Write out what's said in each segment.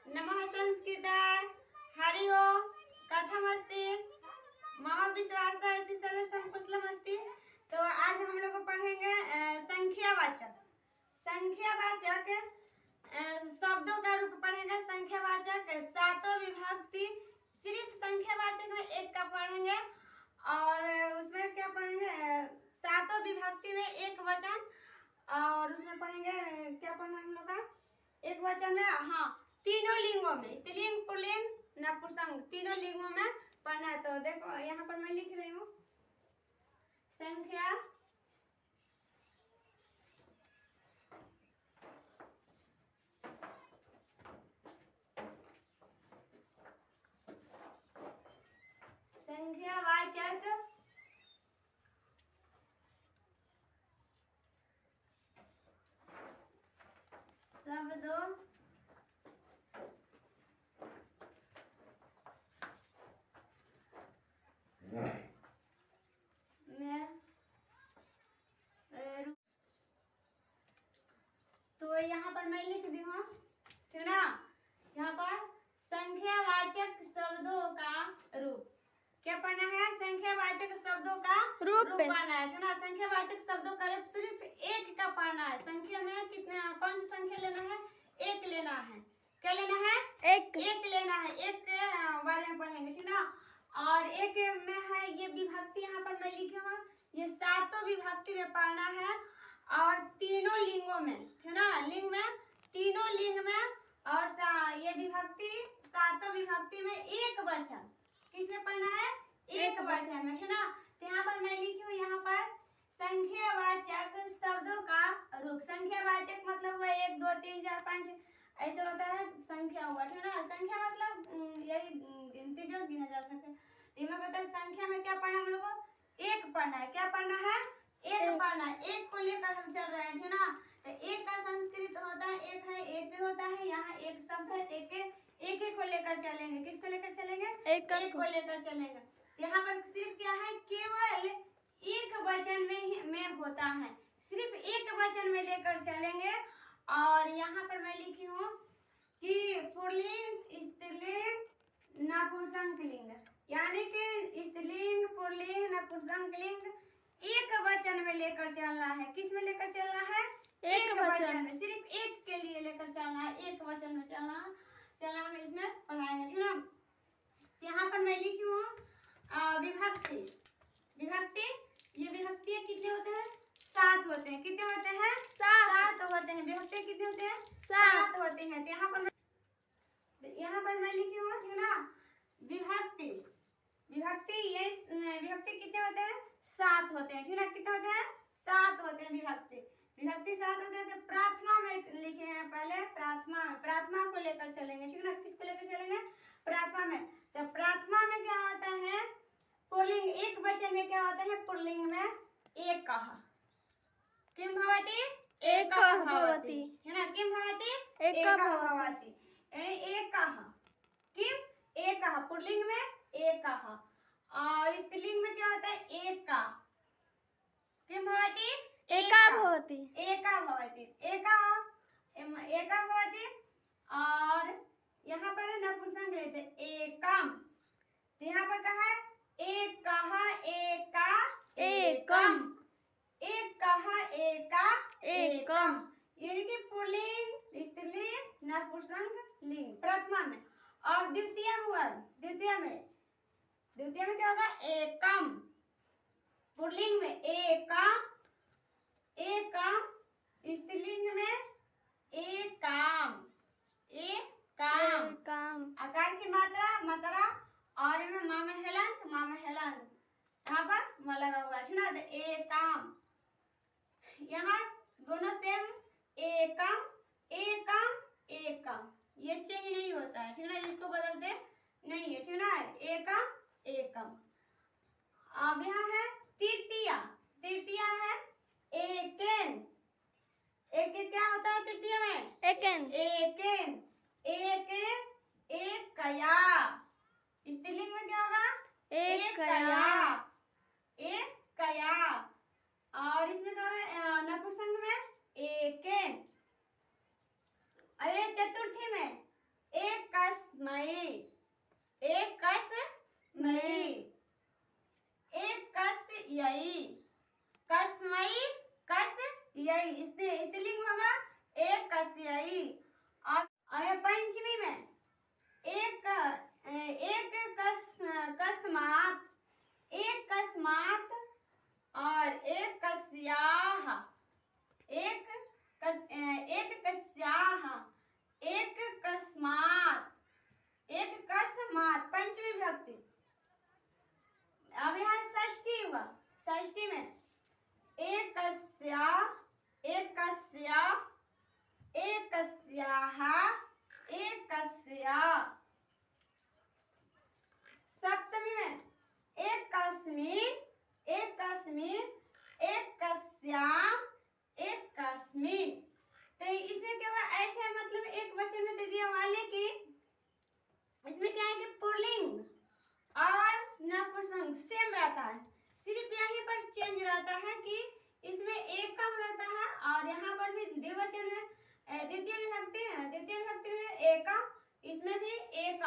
नमः संस्कृताय हरि ओम कथमस्ति मम विश्वासः अस्ति सर्वे कुशलमस्ति। तो आज हम लोग पढ़ेंगे संख्यावाचक। संख्यावाचक शब्दों का रूप पढ़ेंगे। संख्यावाचक सातों विभक्ति, सिर्फ संख्यावाचक में एक का पढ़ेंगे और उसमें क्या पढ़ेंगे, सातों विभक्ति में एक वचन, और उसमें पढ़ेंगे क्या पढ़ना हम लोग का, एक वचन में, हाँ, तीनों लिंगों में, स्त्रीलिंग, पुल्लिंग, नपुंसक, तीनों लिंगों में पढ़ना है। तो देखो यहाँ पर मैं लिख रही हूँ संख्या संख्यावाचक शब्दों में तो यहाँ पर मैं लिख दी हूँ, ठीक ना। यहाँ पर संख्यावाचक शब्दों का रूप क्या पढ़ना है, संख्यावाचक शब्दों का रूप पढ़ना है, ठीक ना। संख्यावाचक शब्दों का रूप सिर्फ एक का पढ़ना है। संख्या में कितने, कौन सी संख्या लेना है, एक लेना है। क्या लेना है, एक लेना है। एक के बारे में पढ़ेंगे, ठीक ना। और एक में है ये विभक्ति, यहाँ पर मैं लिखी हूँ, ये सातों विभक्ति में पढ़ना है और तीनों लिंगों में, है ना। लिंग में, तीनों लिंग में, और ये विभक्ति सातों विभक्ति में एक वचन, किसमें पढ़ना है, एक वचन में, है ना। तो यहाँ पर मैं लिखी हूँ, यहाँ पर संख्यावाचक शब्दों का रूप। संख्यावाचक मतलब हुआ 1 2 3 4 5 ऐसे होता है, संख्या हुआ, ठीक है ना। संख्या मतलब यही गिनती जो गिना जा सके। इसमें कहता है संख्या में क्या पढ़ना है हम लोग को, एक पढ़ना है। क्या पढ़ना है, एक पढ़ना है। एक को लेकर हम चल रहे हैं, ठीक ना। तो एक का संस्कृत होता है, एक है, एक होता है, यहाँ एक शब्द है, एक को लेकर चलेंगे। किसको लेकर चलेंगे, एक को लेकर चलेंगे। यहाँ पर सिर्फ क्या है, केवल एक वचन में होता है, सिर्फ एक वचन में लेकर चलेंगे। और यहाँ पर मैं लिखी हूँ कि पुल्लिंग, स्त्रीलिंग, नपुंसक लिंग, यानी कि स्त्रीलिंग, पुल्लिंग, नपुंसक लिंग एक वचन में लेकर चलना है। किस में लेकर चलना है, एक वचन में, सिर्फ एक के लिए लेकर चलना है, एक वचन में चलना हम इसमें पढ़ाएंगे, ठीक ना। यहाँ पर मैं लिखी हूँ विभक्ति। ये विभक्ति कितने होते हैं, 7 होते हैं। कितने होते हैं, 7 होते हैं। विभक्ति कितने होते हैं, 7 होते हैं। तो यहाँ पर मैं लिखी हूँ, ठीक ना। विभक्ति ये विभक्ति कितने होते हैं, 7 होते हैं, ठीक ना। कितने होते हैं, 7 होते हैं विभक्ति 7 होते हैं। तो प्राथमा में लिखे हैं, पहले प्राथमा को लेकर चलेंगे, ठीक ना। किसको लेकर चलेंगे, प्राथमा में। तो प्राथमा में क्या होता है, पुल्लिंग, एक वचन में क्या होता है, पुल्लिंग में एक कहा, किम भवति, एक भवति, है ना। किम भवति, एक भवति, यानी एक कहा, किम, एक कहा, पुल्लिंग में एक कहा। और स्त्रीलिंग में क्या होता है, एक का, किम भवति, एका भवति, एका भवति। और यहाँ पर नपुंसक लेते एकम। तो यहाँ पर कहा है एक कहा, एका, एकम, एक कहा, एका, एकम, यानी कि पुल्लिंग, स्त्रीलिंग, नपुंसक लिंग प्रथमा में। और द्वितीय में क्या होगा, एकम, पुल्लिंग में एकम, स्त्रीलिंग में एकम, आकार की मात्रा और में माँ में हेलंत, यहाँ पर म लगा हुआ है, ठीक ना। एकम, यहाँ दोनों सेम, एकम, ये चेंज नहीं होता है, ठीक ना। इसको बदलते नहीं है, ठीक ना। एकम। अब यहाँ है तृतीया है एकेन। क्या होता है तृतीय में, एकेन, एक कया। स्त्रीलिंग में क्या होगा, एक कया। और इसमें क्या होगा, नपुंसक में एकेन। अरे चतुर्थी में एक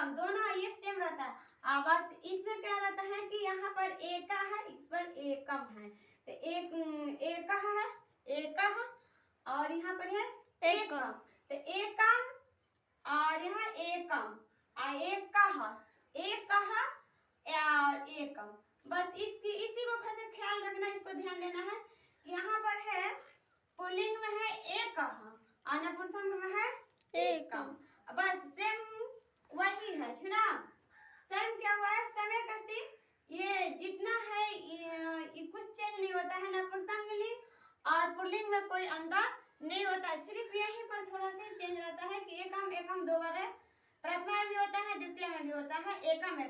एकम, दोनों ये सेम रहता है। बस इसमें क्या रहता है कि यहाँ पर एका है, इस पर एकम है, तो एका है, एका और यहाँ पर है एकम, तो एकम और यहाँ एकम एक कहा और एकम। बस इसी को खास ख्याल रखना, इसको ध्यान देना है कि यहाँ पर है पुल्लिंग में है एक और नपुंसक में है एकम। बस सेम वही है, ठीक ना। सेम क्या हुआ है, समय कस्ती, ये जितना है ये कुछ चेंज नहीं होता है, नपुंसक लिंग और पुल्लिंग में कोई अंतर नहीं होता है, सिर्फ यहीं पर थोड़ा सा चेंज रहता है कि एकम दो बार है, प्रथमा में भी होता है, द्वितीय में भी होता है एकम,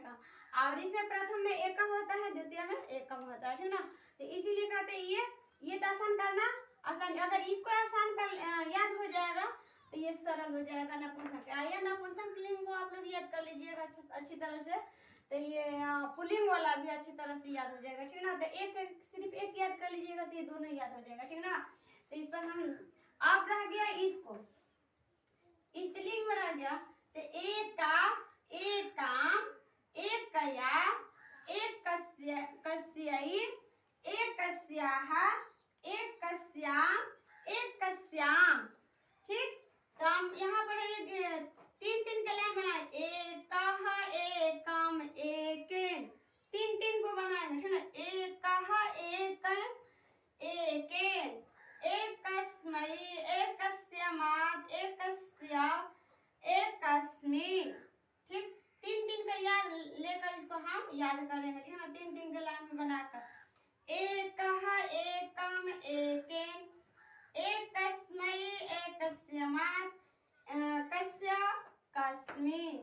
और इसमें प्रथम में एकम होता है, द्वितीय में एकम होता है, ठीक ना। तो इसीलिए कहते हैं ये तो आसान करना आसान, अगर इसको आसान कर याद हो जाएगा तो ये सरल हो जाएगा नपुंसक। या नपुंसक लिंग को आप लोग याद कर लीजिएगा अच्छी तरह से, तो ये पुल्लिंग वाला भी अच्छी तरह से याद हो जाएगा, ठीक ना। तो सिर्फ एक याद कर लीजिएगा तो ये दोनों याद हो जाएगा, ठीक ना। तो इस पर हम अब रह गया इसको, स्त्रीलिंग में रह गया, तो एका, एकम, एकया, एकस्यै, एकस्याः, एकस्याम्, एकस्याम, ठीक। तो हम यहाँ पर तीन कल्याण बनाए, एकः, एकम, एकेन, तीन को बनाएंगे, ठीक ना। एकः, एकम, एकेन, एकस्मै, एकस्यामात्, एकस्या, एकस्मिन्, ठीक। तीन का याद लेकर इसको हम याद करेंगे, ठीक है ना। तीन के लाइन में बनाकर एकः, एकम, एकेन, एकस्मै, एकस्यामात्, कस्य, कस्मिन्।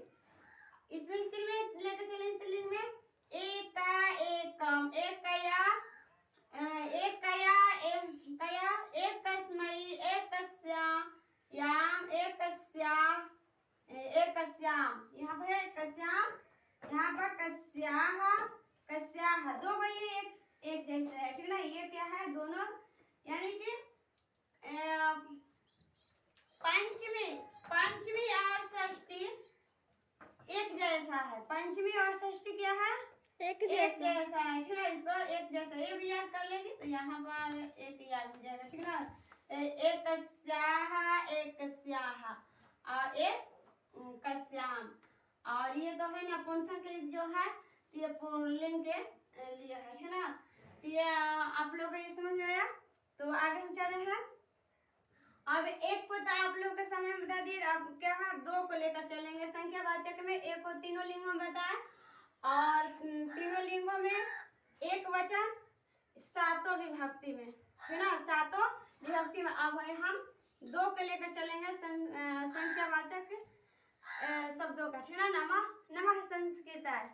इसमें स्त्री में लेकर चले, स्त्रीलिंग में एका, एकम, एकया, एकया, एकया, एकस्मै, एकस्याम, एकस्या, एकस्याम, यहाँ पर है कस्याम, यहाँ पर कस्याः, कस्याः, दो भाई एक जैसे है, ठीक ना। ये क्या है, दोनों यानी कि पंचमी और षष्ठी एक जैसा है, पंचमी और षष्ठी क्या है, एक जैसा है, ठीक ना। इसको एक जैसा ये भी याद कर लेंगे तो यहाँ पर एक याद हो जाएगा, ठीक ना। एकस्याः, एकस्याः और एक कस्याम, और ये तो है नपुंसक लिंग जो है, ये पुल्लिंग के लिए है, ठीक ना। तो ये आप लोग को ये समझ में आया, तो आगे हम चल रहे हैं। अब एक को तो आप लोग के सामने बता दिए, अब क्या है, दो को लेकर चलेंगे। संख्यावाचक में एक को तीनों लिंगों में बताया, और तीनों लिंगों में एक वचन सातों विभक्ति में, है ना, सातों विभक्ति में। अब हम दो को लेकर चलेंगे संख्यावाचक शब्दों का, ठीक है ना। नमः संस्कृताय।